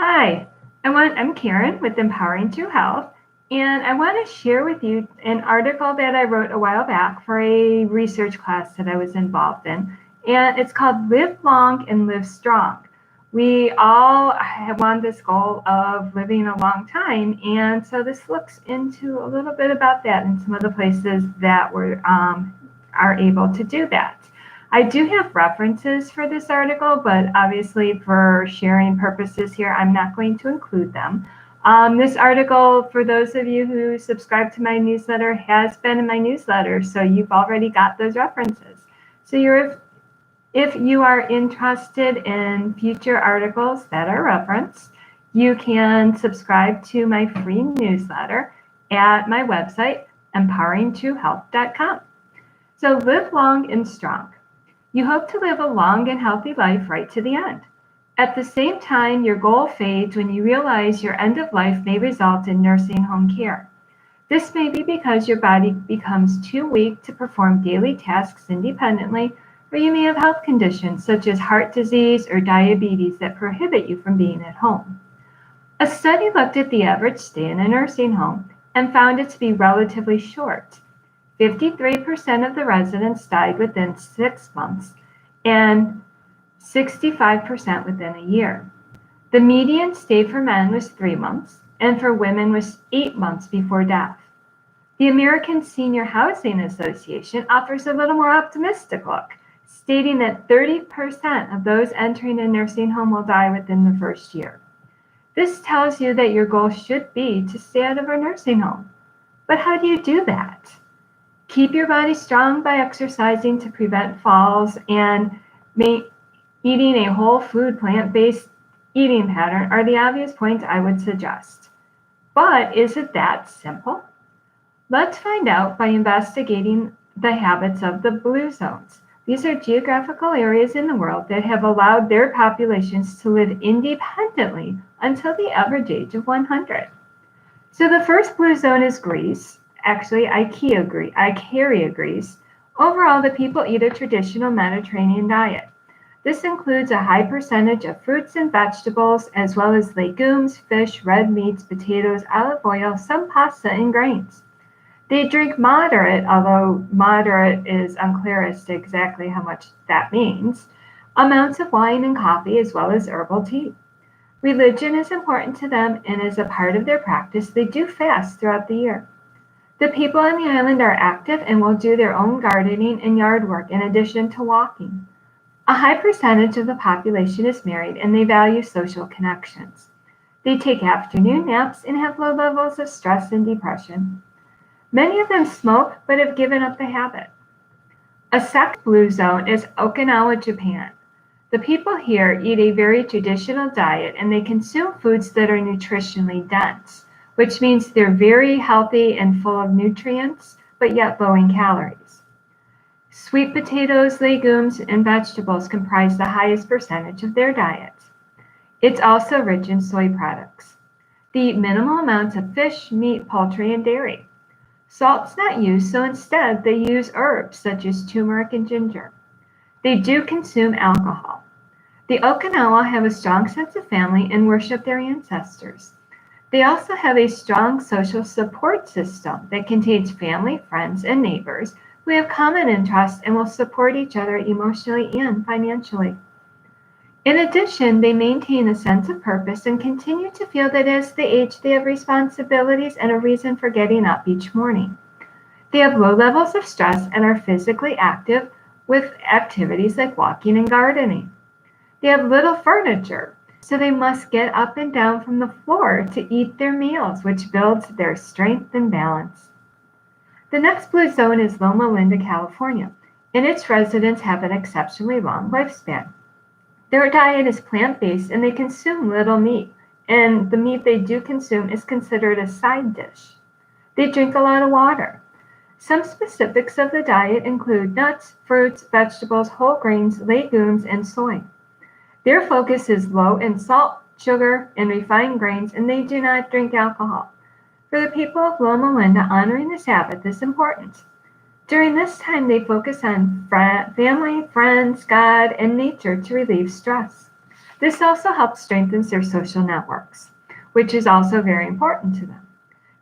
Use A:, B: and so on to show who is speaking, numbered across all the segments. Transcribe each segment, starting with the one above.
A: Hi, I'm Karen with Empowering True Health, and I want to share with you an article that I wrote a while back for a research class that I was involved in, and it's called Live Long and Live Strong. We all have on this goal of living a long time, and so this looks into a little bit about that and some of the places that are able to do that. I do have references for this article, but obviously for sharing purposes here, I'm not going to include them. This article, for those of you who subscribe to my newsletter, has been in my newsletter, so you've already got those references. So if you are interested in future articles that are referenced, you can subscribe to my free newsletter at my website, empoweringtruehealth.com. So live long and strong. You hope to live a long and healthy life right to the end. At the same time, your goal fades when you realize your end of life may result in nursing home care. This may be because your body becomes too weak to perform daily tasks independently, or you may have health conditions such as heart disease or diabetes that prohibit you from being at home. A study looked at the average stay in a nursing home and found it to be relatively short. 53% of the residents died within 6 months and 65% within a year. The median stay for men was 3 months and for women was 8 months before death. The American Senior Housing Association offers a little more optimistic look, stating that 30% of those entering a nursing home will die within the first year. This tells you that your goal should be to stay out of a nursing home. But how do you do that? Keep your body strong by exercising to prevent falls and eating a whole food, plant-based eating pattern are the obvious points I would suggest. But is it that simple? Let's find out by investigating the habits of the blue zones. These are geographical areas in the world that have allowed their populations to live independently until the average age of 100. So the first blue zone is Greece. Actually, Icaria, Greece. Overall, the people eat a traditional Mediterranean diet. This includes a high percentage of fruits and vegetables, as well as legumes, fish, red meats, potatoes, olive oil, some pasta, and grains. They drink moderate, although moderate is unclear as to exactly how much that means, amounts of wine and coffee, as well as herbal tea. Religion is important to them, and as a part of their practice, they do fast throughout the year. The people on the island are active and will do their own gardening and yard work in addition to walking. A high percentage of the population is married and they value social connections. They take afternoon naps and have low levels of stress and depression. Many of them smoke but have given up the habit. A second blue zone is Okinawa, Japan. The people here eat a very traditional diet and they consume foods that are nutritionally dense, which means they're very healthy and full of nutrients, but yet low in calories. Sweet potatoes, legumes, and vegetables comprise the highest percentage of their diet. It's also rich in soy products. They eat minimal amounts of fish, meat, poultry, and dairy. Salt's not used, so instead they use herbs such as turmeric and ginger. They do consume alcohol. The Okinawa have a strong sense of family and worship their ancestors. They also have a strong social support system that contains family, friends, and neighbors who have common interests and will support each other emotionally and financially. In addition, they maintain a sense of purpose and continue to feel that as they age, they have responsibilities and a reason for getting up each morning. They have low levels of stress and are physically active with activities like walking and gardening. They have little furniture, so they must get up and down from the floor to eat their meals, which builds their strength and balance. The next blue zone is Loma Linda, California, and its residents have an exceptionally long lifespan. Their diet is plant-based and they consume little meat, and the meat they do consume is considered a side dish. They drink a lot of water. Some specifics of the diet include nuts, fruits, vegetables, whole grains, legumes, and soy. Their focus is low in salt, sugar, and refined grains, and they do not drink alcohol. For the people of Loma Linda, honoring the Sabbath is important. During this time, they focus on family, friends, God, and nature to relieve stress. This also helps strengthen their social networks, which is also very important to them.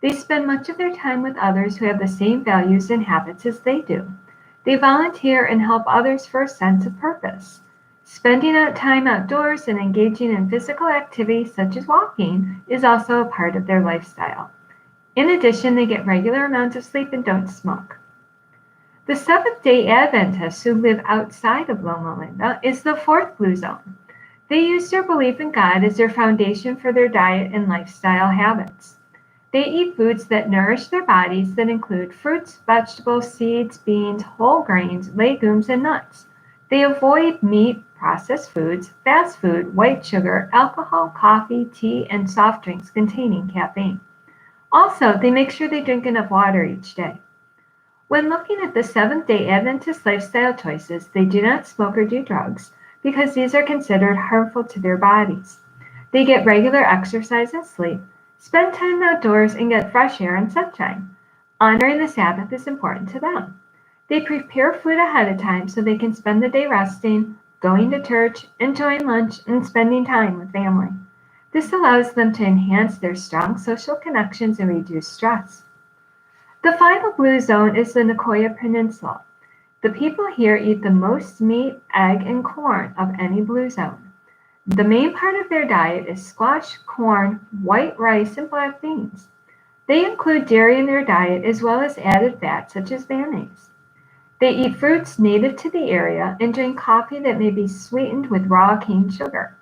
A: They spend much of their time with others who have the same values and habits as they do. They volunteer and help others for a sense of purpose. Spending out time outdoors and engaging in physical activities such as walking is also a part of their lifestyle. In addition, they get regular amounts of sleep and don't smoke. The Seventh-day Adventists who live outside of Loma Linda is the fourth blue zone. They use their belief in God as their foundation for their diet and lifestyle habits. They eat foods that nourish their bodies that include fruits, vegetables, seeds, beans, whole grains, legumes, and nuts. They avoid meat, processed foods, fast food, white sugar, alcohol, coffee, tea, and soft drinks containing caffeine. Also, they make sure they drink enough water each day. When looking at the Seventh-day Adventist lifestyle choices, they do not smoke or do drugs because these are considered harmful to their bodies. They get regular exercise and sleep, spend time outdoors, and get fresh air and sunshine. Honoring the Sabbath is important to them. They prepare food ahead of time so they can spend the day resting, going to church, enjoying lunch, and spending time with family. This allows them to enhance their strong social connections and reduce stress. The final blue zone is the Nicoya Peninsula. The people here eat the most meat, egg, and corn of any blue zone. The main part of their diet is squash, corn, white rice, and black beans. They include dairy in their diet as well as added fat such as mayonnaise. They eat fruits native to the area and drink coffee that may be sweetened with raw cane sugar.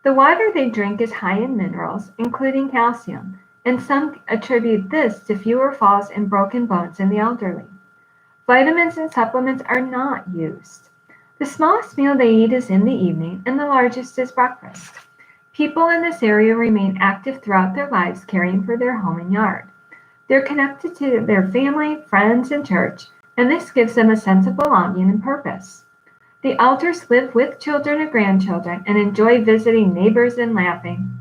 A: The water they drink is high in minerals, including calcium, and some attribute this to fewer falls and broken bones in the elderly. Vitamins and supplements are not used. The smallest meal they eat is in the evening, and the largest is breakfast. People in this area remain active throughout their lives, caring for their home and yard. They're connected to their family, friends, and church, and this gives them a sense of belonging and purpose. The elders live with children and grandchildren and enjoy visiting neighbors and laughing.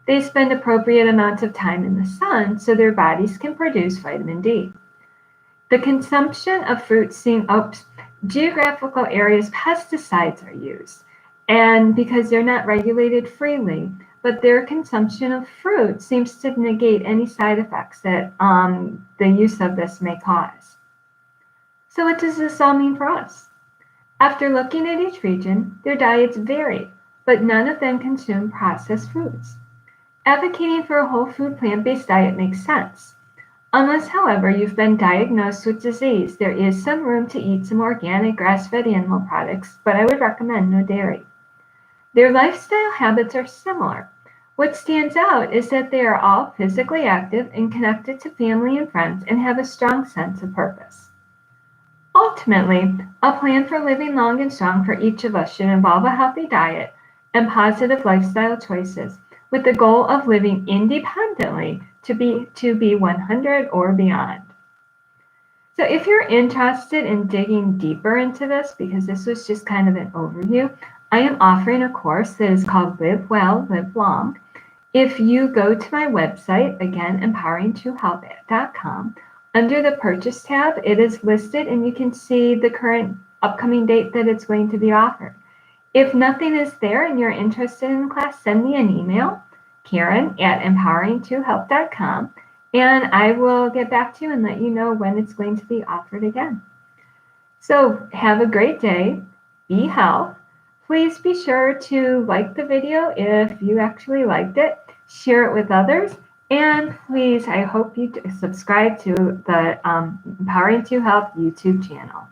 A: They spend appropriate amounts of time in the sun so their bodies can produce vitamin D. The consumption of fruits geographical areas pesticides are used, and because they're not regulated freely, but their consumption of fruit seems to negate any side effects that the use of this may cause. So what does this all mean for us? After looking at each region, their diets vary, but none of them consume processed foods. Advocating for a whole food plant-based diet makes sense. Unless, however, you've been diagnosed with disease, there is some room to eat some organic grass-fed animal products, but I would recommend no dairy. Their lifestyle habits are similar. What stands out is that they are all physically active and connected to family and friends and have a strong sense of purpose. Ultimately, a plan for living long and strong for each of us should involve a healthy diet and positive lifestyle choices, with the goal of living independently to be 100 or beyond. So if you're interested in digging deeper into this, because this was just kind of an overview, I am offering a course that is called Live Well, Live Long. If you go to my website, again, empowering2health.com, under the purchase tab, it is listed and you can see the current upcoming date that it's going to be offered. If nothing is there and you're interested in the class, send me an email, Karen@empowering2health.com, and I will get back to you and let you know when it's going to be offered again. So have a great day. Be healthy. Please be sure to like the video if you actually liked it, share it with others, and please, I hope you subscribe to the Empowering 2 Health YouTube channel.